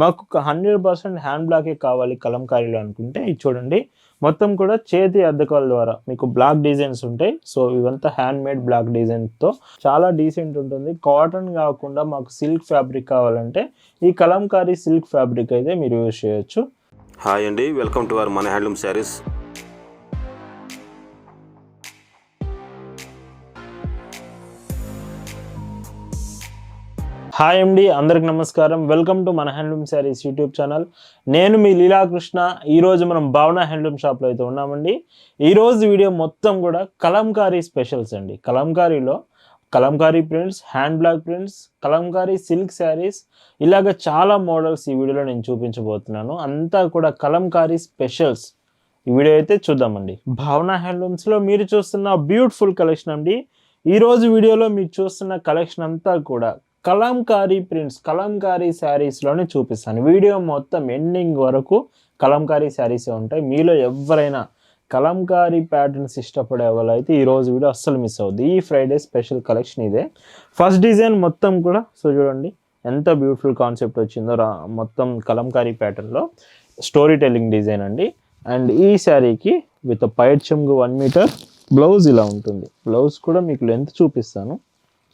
మాకు 100% హ్యాండ్ బ్లాకే కావాలి కలంకారీలో అనుకుంటే ఇది చూడండి, మొత్తం కూడా చేతి అద్దకాల ద్వారా మీకు బ్లాక్ డిజైన్స్ ఉంటాయి. సో ఇవంతా హ్యాండ్ మేడ్ బ్లాక్ డిజైన్తో చాలా డీసెంట్ ఉంటుంది. కాటన్ కాకుండా మాకు సిల్క్ ఫ్యాబ్రిక్ కావాలంటే ఈ కలంకారీ సిల్క్ ఫ్యాబ్రిక్ అయితే మీరు యూజ్ చేయొచ్చు. హాయ్ అండి, వెల్కమ్ టు అవర్ మన హ్యాండ్లూమ్ శారీస్. హాయ్ అండి, అందరికి నమస్కారం. వెల్కమ్ టు మన హ్యాండ్లూమ్ శారీస్ యూట్యూబ్ ఛానల్. నేను మీ లీలాకృష్ణ. ఈరోజు మనం భావన హ్యాండ్లూమ్ షాప్లో అయితే ఉన్నామండి. ఈరోజు వీడియో మొత్తం కూడా కలంకారీ స్పెషల్స్ అండి. కలంకారీలో Kalamkari prints, hand block prints, Kalamkari silk saris, ఇలాగ చాలా మోడల్స్ ఈ వీడియోలో నేను చూపించబోతున్నాను. అంతా కూడా కలంకారీ స్పెషల్స్ ఈ వీడియో అయితే చూద్దామండి. భావన హ్యాండ్లూమ్స్లో మీరు చూస్తున్న బ్యూటిఫుల్ కలెక్షన్ అండి. ఈరోజు వీడియోలో మీరు చూస్తున్న కలెక్షన్ అంతా కూడా కలంకారీ ప్రింట్స్, కలంకారీ శారీస్లోనే చూపిస్తాను. వీడియో మొత్తం ఎండింగ్ వరకు కలంకారీ శారీసే ఉంటాయి. మీలో ఎవరైనా కలంకారీ ప్యాటర్న్స్ ఇష్టపడే వాళ్ళైతే ఈరోజు వీడియో అస్సలు మిస్ అవుద్ది. ఈ ఫ్రైడే స్పెషల్ కలెక్షన్ ఇదే. ఫస్ట్ డిజైన్ మొత్తం కూడా సో చూడండి ఎంత బ్యూటిఫుల్ కాన్సెప్ట్ వచ్చిందో. మొత్తం కలంకారీ ప్యాటర్న్లో స్టోరీ టెల్లింగ్ డిజైన్ అండి. అండ్ ఈ శారీకి విత్ పైట్ చెంగు 1 మీటర్ బ్లౌజ్ ఇలా ఉంటుంది. బ్లౌజ్ కూడా మీకు లెంత్ చూపిస్తాను.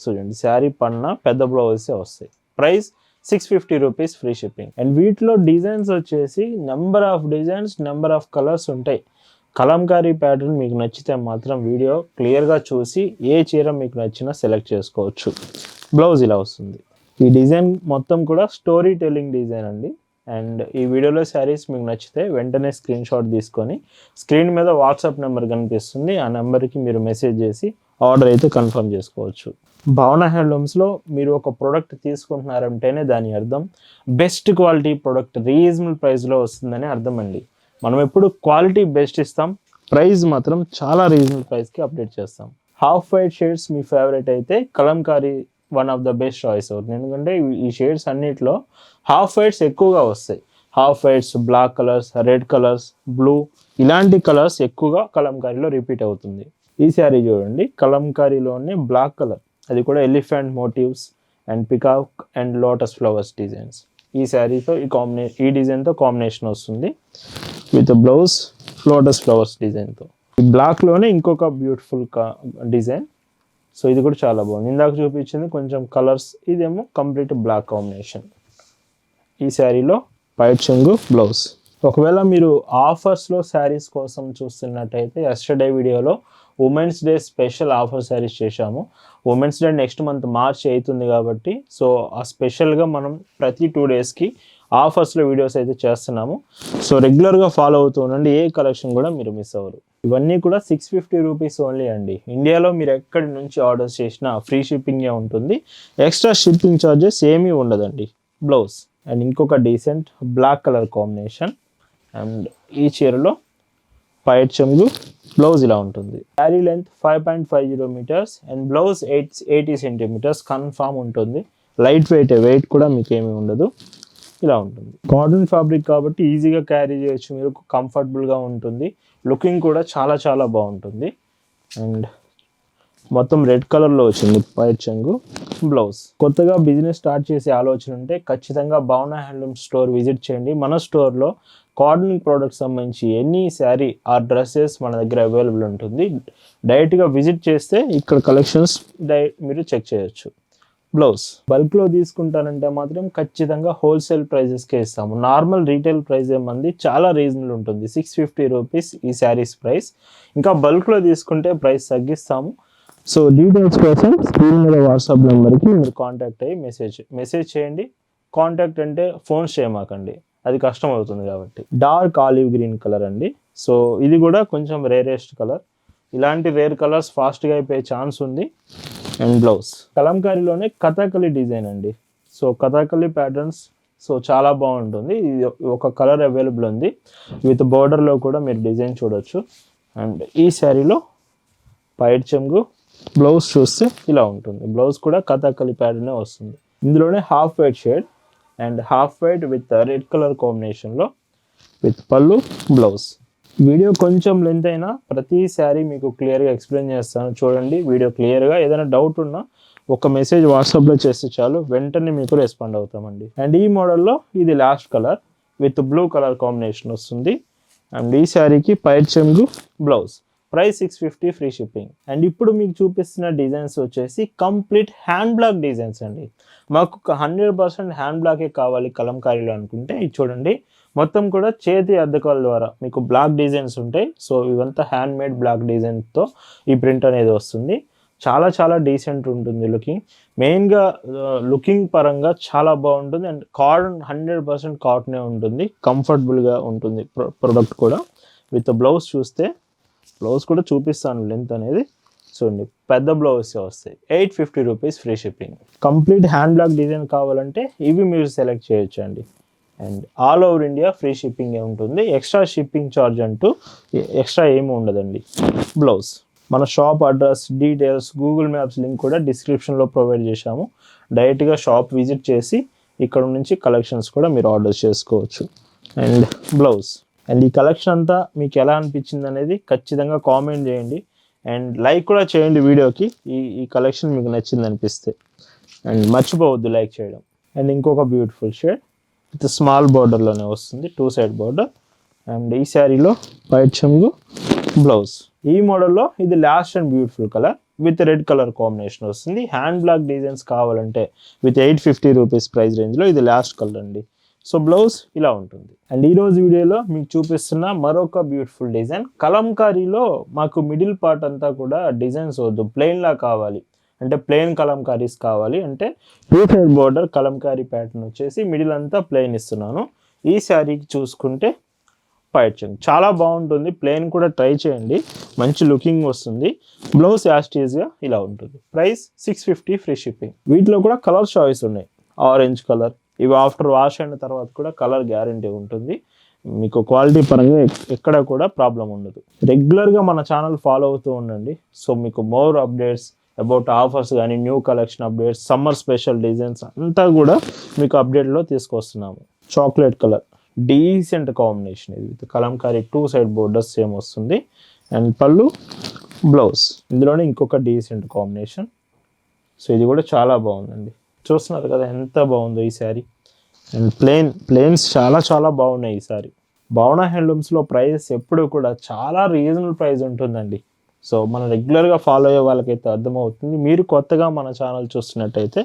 సో చూడండి, శారీ పన్న పెద్ద బ్లౌజెసే వస్తాయి. Price 650 rupees, free shipping. And వీటిలో డిజైన్స్ వచ్చేసి number of designs, number of colours ఉంటాయి. కలంకారీ ప్యాటర్న్ మీకు నచ్చితే మాత్రం వీడియో క్లియర్గా చూసి ఏ చీర మీకు నచ్చినా సెలెక్ట్ చేసుకోవచ్చు. బ్లౌజ్ ఇలా వస్తుంది. ఈ డిజైన్ మొత్తం కూడా స్టోరీ టెల్లింగ్ డిజైన్ అండి. అండ్ ఈ వీడియోలో శారీస్ మీకు నచ్చితే వెంటనే స్క్రీన్ షాట్ తీసుకొని స్క్రీన్ మీద వాట్సాప్ నెంబర్ కనిపిస్తుంది. ఆ నెంబర్కి మీరు మెసేజ్ చేసి ఆర్డర్ అయితే కన్ఫర్మ్ చేసుకోవచ్చు. భావన హ్యాండ్లూమ్స్లో మీరు ఒక ప్రోడక్ట్ తీసుకుంటున్నారంటేనే దాని అర్థం బెస్ట్ క్వాలిటీ ప్రోడక్ట్ రీజనబుల్ ప్రైస్లో వస్తుందని అర్థం అండి. మనం ఎప్పుడు క్వాలిటీ బెస్ట్ ఇస్తాం, ప్రైస్ మాత్రం చాలా రీజనబుల్ ప్రైస్కి అప్డేట్ చేస్తాం. హాఫ్ వైట్ షేడ్స్ మీ ఫేవరెట్ అయితే Kalamkari one of the best choice అవుతుంది. ఎందుకంటే ఈ షేడ్స్ అన్నిట్లో హాఫ్ వైట్స్ ఎక్కువగా వస్తాయి. Half whites, black colours, red colours, blue, ఇలాంటి కలర్స్ ఎక్కువగా కలంకారీలో రిపీట్ అవుతుంది. ఈ శారీ చూడండి, కలంకారీలోనే బ్లాక్ కలర్, అది కూడా elephant motives and peacock and lotus flowers designs. ఈ శారీతో ఈ డిజైన్తో కాంబినేషన్ వస్తుంది విత్ బ్లౌజ్ లోటస్ ఫ్లవర్స్ డిజైన్తో. ఈ బ్లాక్లోనే ఇంకొక బ్యూటిఫుల్ డిజైన్. సో ఇది కూడా చాలా బాగుంది. ఇందాక చూపించింది కొంచెం కలర్స్, ఇదేమో కంప్లీట్ బ్లాక్ కాంబినేషన్. ఈ శారీలో పైట్ చెంగు బ్లౌజ్. ఒకవేళ మీరు ఆఫర్స్లో శారీస్ కోసం చూస్తున్నట్టయితే ఎస్టర్డే వీడియోలో women's day special offer saris చేశాము. Women's day next month March అవుతుంది కాబట్టి సో ఆ స్పెషల్గా మనం ప్రతి 2 డేస్కి ఆఫర్స్లో వీడియోస్ అయితే చేస్తున్నాము. సో రెగ్యులర్గా ఫాలో అవుతూ ఉండండి, ఏ కలెక్షన్ కూడా మీరు మిస్ అవ్వరు. ఇవన్నీ కూడా 650 రూపీస్ ఓన్లీ అండి. ఇండియాలో మీరు ఎక్కడి నుంచి ఆర్డర్స్ చేసినా ఫ్రీ షిప్పింగే ఉంటుంది. ఎక్స్ట్రా షిప్పింగ్ ఛార్జెస్ ఏమీ ఉండదండి. బ్లౌజ్ అండ్ ఇంకొక decent black colour combination. And ఈ చీరలో పైట్ చెంగు బ్లౌజ్ ఇలా ఉంటుంది. Sari length 5.50 metres and blouse 80 centimetres confirm ఉంటుంది. లైట్ వెయిట్ కూడా మీకు ఏమీ ఉండదు. ఇలా ఉంటుంది. కాటన్ ఫ్యాబ్రిక్ కాబట్టి ఈజీగా క్యారీ చేయొచ్చు, మీరు కంఫర్టబుల్గా ఉంటుంది. లుకింగ్ కూడా చాలా చాలా బాగుంటుంది. అండ్ మొత్తం రెడ్ కలర్లో వచ్చింది పైట్ చెంగు బ్లౌజ్. కొత్తగా బిజినెస్ స్టార్ట్ చేసే ఆలోచన ఉంటే ఖచ్చితంగా భావన హ్యాండ్లూమ్ స్టోర్ విజిట్ చేయండి. మన స్టోర్లో కాటన్ ప్రోడక్ట్స్ సంబంధించి ఎనీ శారీ ఆర్ డ్రెస్సెస్ మన దగ్గర అవైలబుల్ ఉంటుంది. డైరెక్ట్గా విజిట్ చేస్తే ఇక్కడ కలెక్షన్స్ మీరు చెక్ చేయొచ్చు. బ్లౌజ్ బల్క్లో తీసుకుంటానంటే మాత్రం ఖచ్చితంగా హోల్సేల్ ప్రైజెస్కే ఇస్తాము. నార్మల్ రీటైల్ ప్రైస్ ఏమంది చాలా రీజనబుల్ ఉంటుంది, 650 రూపీస్ ఈ శారీస్ ప్రైస్. ఇంకా బల్క్లో తీసుకుంటే ప్రైస్ తగ్గిస్తాము. సో డీటెయిల్స్ కోసం స్క్రీన్ మీద వాట్సాప్ నెంబర్కి మీరు కాంటాక్ట్ అయ్యి మెసేజ్ చేయండి. కాంటాక్ట్ అంటే ఫోన్స్ చేయమాకండి, అది కష్టం అవుతుంది కాబట్టి. డార్క్ ఆలివ్ గ్రీన్ కలర్ అండి. సో ఇది కూడా కొంచెం రేరెస్ట్ కలర్. ఇలాంటి రేర్ కలర్స్ ఫాస్ట్గా అయిపోయే ఛాన్స్ ఉంది. అండ్ బ్లౌజ్ కలంకారీలోనే కథాకళి డిజైన్ అండి. సో కథాకళి ప్యాటర్న్స్ సో చాలా బాగుంటుంది. ఇది ఒక కలర్ అవైలబుల్ ఉంది. విత్ బోర్డర్లో కూడా మీరు డిజైన్ చూడొచ్చు. అండ్ ఈ శారీలో పైట్ చెంగు బ్లౌజ్ చూస్తే ఇలా ఉంటుంది. బ్లౌజ్ కూడా కథాకళి ప్యాటర్నే వస్తుంది. ఇందులోనే half white shade and half white with red colour కాంబినేషన్లో విత్ పళ్ళు బ్లౌజ్. వీడియో కొంచెం లెంత్ అయినా ప్రతి శారీ మీకు క్లియర్గా ఎక్స్ప్లెయిన్ చేస్తాను, చూడండి వీడియో క్లియర్గా. ఏదైనా డౌట్ ఉన్నా ఒక మెసేజ్ వాట్సాప్లో చేస్తే చాలు, వెంటనే మీకు రెస్పాండ్ అవుతామండి. అండ్ ఈ మోడల్లో ఇది last colour with blue colour combination వస్తుంది. అండ్ ఈ శారీకి పైట్ చెంగు blouse, price 650 free shipping. And ఇప్పుడు మీకు చూపిస్తున్న డిజైన్స్ వచ్చేసి కంప్లీట్ హ్యాండ్ బ్లాక్ డిజైన్స్ అండి. మాకు 100% హ్యాండ్ బ్లాకే కావాలి కలంకారీలో అనుకుంటే ఇది చూడండి, మొత్తం కూడా చేతి అద్దకాల ద్వారా మీకు బ్లాక్ డిజైన్స్ ఉంటాయి. సో ఇవంతా హ్యాండ్ మేడ్ బ్లాక్ డిజైన్తో ఈ ప్రింట్ అనేది వస్తుంది. చాలా చాలా డీసెంట్ ఉంటుంది లుకింగ్. మెయిన్గా లుకింగ్ పరంగా చాలా బాగుంటుంది. అండ్ కాటన్ 100% కాటనే ఉంటుంది, కంఫర్టబుల్గా ఉంటుంది ప్రొడక్ట్ కూడా. విత్ బ్లౌజ్ చూస్తే, బ్లౌజ్ కూడా చూపిస్తాను లెంత్ అనేది చూడండి, పెద్ద బ్లౌజ్ వస్తాయి. 850 rupees free shipping. Complete hand black design కావాలంటే ఇవి మీరు సెలెక్ట్ చేయొచ్చు అండి. And all over India free shipping ఉంటుంది. ఎక్స్ట్రా షిప్పింగ్ ఛార్జ్ అంటూ ఎక్స్ట్రా ఏమీ ఉండదండి. బ్లౌజ్ మన shop address, details, Google maps link కూడా డిస్క్రిప్షన్లో ప్రొవైడ్ చేశాము. డైరెక్ట్గా షాప్ విజిట్ చేసి ఇక్కడ నుంచి కలెక్షన్స్ కూడా మీరు ఆర్డర్ చేసుకోవచ్చు. And blouse. అండ్ ఈ కలెక్షన్ అంతా మీకు ఎలా అనిపించింది అనేది ఖచ్చితంగా కామెంట్ చేయండి. అండ్ లైక్ కూడా చేయండి వీడియోకి, ఈ కలెక్షన్ మీకు నచ్చింది అనిపిస్తే. అండ్ మర్చిపోవద్దు లైక్ చేయడం. అండ్ ఇంకొక బ్యూటిఫుల్ షేడ్ విత్ స్మాల్ బార్డర్లోనే వస్తుంది, 2 సైడ్ బార్డర్. అండ్ ఈ శారీలో వైట్ చెంగు బ్లౌజ్. ఈ మోడల్లో ఇది last and beautiful colour with red colour combination వస్తుంది. హ్యాండ్ బ్లాక్ డిజైన్స్ కావాలంటే విత్ 850 రూపీస్ ప్రైస్ రేంజ్లో ఇది లాస్ట్ కలర్ అండి. సో బ్లౌజ్ ఇలా ఉంటుంది. అండ్ ఈరోజు వీడియోలో మీకు చూపిస్తున్న మరొక బ్యూటిఫుల్ డిజైన్ కలంకారీలో మాకు మిడిల్ పార్ట్ అంతా కూడా డిజైన్స్ వద్దు, ప్లెయిన్లా కావాలి అంటే ప్లెయిన్ కలంకారీస్ కావాలి అంటే 2 సైడ్ బార్డర్ కలంకారీ ప్యాటర్న్ వచ్చేసి మిడిల్ అంతా ప్లెయిన్ ఇస్తున్నాను. ఈ శారీకి చూసుకుంటే పైట్ చెంగు చాలా బాగుంటుంది, ప్లెయిన్ కూడా ట్రై చేయండి, మంచి లుకింగ్ వస్తుంది. బ్లౌజ్ యాస్టీజ్గా ఇలా ఉంటుంది. Price 650 free shipping. వీటిలో కూడా కలర్ చాయిస్ ఉన్నాయి. ఆరెంజ్ కలర్, ఇవి ఆఫ్టర్ వాష్ అయిన తర్వాత కూడా కలర్ గ్యారంటీ ఉంటుంది. మీకు క్వాలిటీ పరంగా ఎక్కడ కూడా ప్రాబ్లం ఉండదు. రెగ్యులర్గా మన ఛానల్ ఫాలో అవుతూ ఉండండి. సో మీకు మోర్ అప్డేట్స్ అబౌట్ ఆఫర్స్ కానీ, new collection updates, summer special designs అంతా కూడా మీకు అప్డేట్లో తీసుకొస్తున్నాము. చాక్లెట్ కలర్ డీసెంట్ కాంబినేషన్ ఇది with Kalamkari 2 side borders same వస్తుంది. అండ్ పళ్ళు, బ్లౌజ్. ఇందులోనే ఇంకొక డీసెంట్ కాంబినేషన్. సో ఇది కూడా చాలా బాగుందండి. చూస్తున్నారు కదా ఎంత బాగుందో ఈ శారీ. అండ్ ప్లెయిన్స్ చాలా చాలా బాగున్నాయి ఈ శారీ. భావన హ్యాండ్లూమ్స్లో ప్రైస్ ఎప్పుడు కూడా చాలా రీజనబుల్ ప్రైస్ ఉంటుందండి. సో మన రెగ్యులర్గా ఫాలో అయ్యే వాళ్ళకైతే అర్థమవుతుంది. మీరు కొత్తగా మన ఛానల్ చూస్తున్నట్టయితే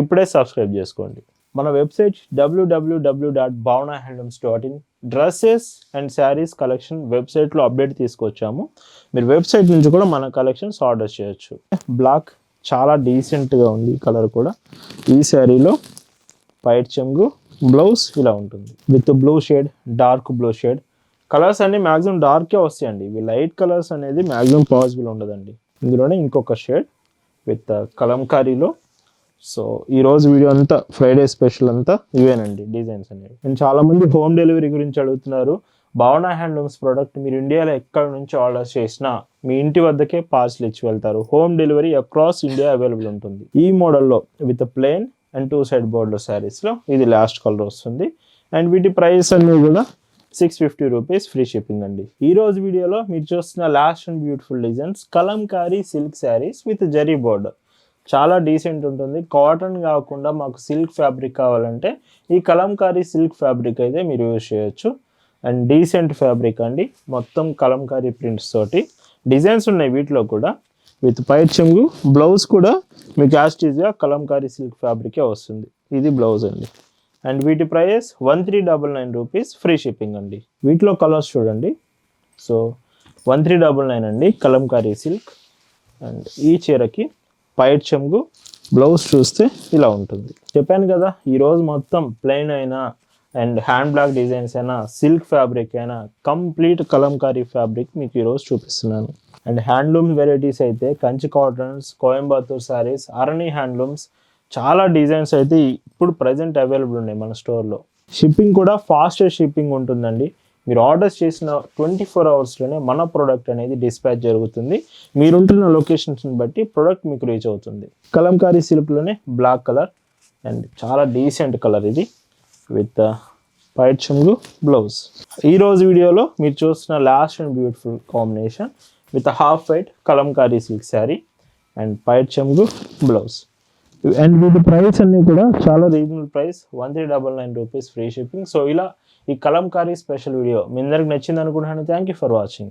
ఇప్పుడే సబ్స్క్రైబ్ చేసుకోండి. మన website www.bhavanahandlooms.in. Dresses and saris collection వెబ్సైట్లో అప్డేట్ తీసుకొచ్చాము. మీరు వెబ్సైట్ నుంచి కూడా మన కలెక్షన్స్ ఆర్డర్ చేయొచ్చు. బ్లాక్ చాలా డీసెంట్గా ఉంది కలర్ కూడా. ఈ శారీలో పైట్ చెంగు బ్లౌజ్ ఇలా ఉంటుంది with blue shade, dark blue shade. Colours అన్ని మ్యాక్సిమం డార్కే వస్తాయండి. ఇవి లైట్ కలర్స్ అనేది మ్యాక్సిమం పాసిబుల్ ఉండదండి. ఇందులోనే ఇంకొక షేడ్ విత్ కలంకారీలో. సో ఈరోజు వీడియో అంతా ఫ్రైడే స్పెషల్ అంతా ఇవేనండి డిజైన్స్ అనేవి. నేను చాలామంది హోమ్ డెలివరీ గురించి అడుగుతున్నారు. భావన హ్యాండ్లూమ్స్ ప్రోడక్ట్ మీరు ఇండియాలో ఎక్కడ నుంచి ఆర్డర్ చేసినా మీ ఇంటి వద్దకే పార్సల్ ఇచ్చి వెళ్తారు. Home delivery across India available ఉంటుంది. ఈ మోడల్లో with plain and 2 side border శారీస్లో ఇది లాస్ట్ కలర్ వస్తుంది. అండ్ వీటి ప్రైస్ అన్నీ కూడా 650 రూపీస్ ఫ్రీ షిప్పింగ్ అండి. ఈ రోజు వీడియోలో మీరు చూస్తున్న last and beautiful designs Kalamkari silk saris with zari border. చాలా డీసెంట్ ఉంటుంది. కాటన్ కాకుండా మాకు సిల్క్ ఫ్యాబ్రిక్ కావాలంటే ఈ కలంకారీ సిల్క్ ఫ్యాబ్రిక్ అయితే మీరు యూజ్ చేయొచ్చు. అండ్ డీసెంట్ ఫ్యాబ్రిక్ అండి, మొత్తం కలంకారీ ప్రింట్స్ తోటి డిజైన్స్ ఉన్నాయి వీటిలో కూడా. విత్ పైట్ చెంగు బ్లౌజ్ కూడా మీకు యాస్టీజ్గా కలంకారీ సిల్క్ ఫ్యాబ్రికే వస్తుంది. ఇది బ్లౌజ్ అండి. అండ్ వీటి ప్రైస్ 1399 రూపీస్ ఫ్రీ షిప్పింగ్ అండి. వీటిలో కలర్స్ చూడండి. సో 1399 అండి కలంకారీ సిల్క్. అండ్ ఈ చీరకి పైట్ చెంగు బ్లౌజ్ చూస్తే ఇలా ఉంటుంది. చెప్పాను కదా ఈరోజు మొత్తం ప్లెయిన్ అయినా అండ్ హ్యాండ్ బ్లాక్ డిజైన్స్ అయినా సిల్క్ ఫ్యాబ్రిక్ అయినా కంప్లీట్ కలంకారీ ఫ్యాబ్రిక్ మీకు ఈరోజు చూపిస్తున్నాను. అండ్ హ్యాండ్లూమ్ వెరైటీస్ అయితే కంచి కాటన్స్, కోయంబత్తూర్ శారీస్, అరణి హ్యాండ్లూమ్స్ చాలా డిజైన్స్ అయితే ఇప్పుడు ప్రజెంట్ అవైలబుల్ ఉన్నాయి మన స్టోర్లో. షిప్పింగ్ కూడా ఫాస్టెస్ట్ షిప్పింగ్ ఉంటుందండి. మీరు ఆర్డర్స్ చేసిన 24 అవర్స్లోనే మన ప్రోడక్ట్ అనేది డిస్పాచ్ జరుగుతుంది. మీరుంటున్న లొకేషన్స్ని బట్టి ప్రోడక్ట్ మీకు రీచ్ అవుతుంది. కలంకారీ సిల్క్లోనే బ్లాక్ కలర్ అండ్ చాలా డీసెంట్ కలర్ ఇది విత్ పైట్ చెంగు బ్లౌజ్. ఈరోజు వీడియోలో మీరు చూస్తున్న last and beautiful combination with half white Kalamkari silk sari and పైట్ చెంగు బ్లౌజ్. అండ్ వీటి ప్రైస్ అన్ని కూడా చాలా reasonable price, 1399 rupees free shipping. So ఇలా ఈ కలంకారీ స్పెషల్ వీడియో మీ అందరికి నచ్చింది అనుకుంటున్నాను. Thank you for watching.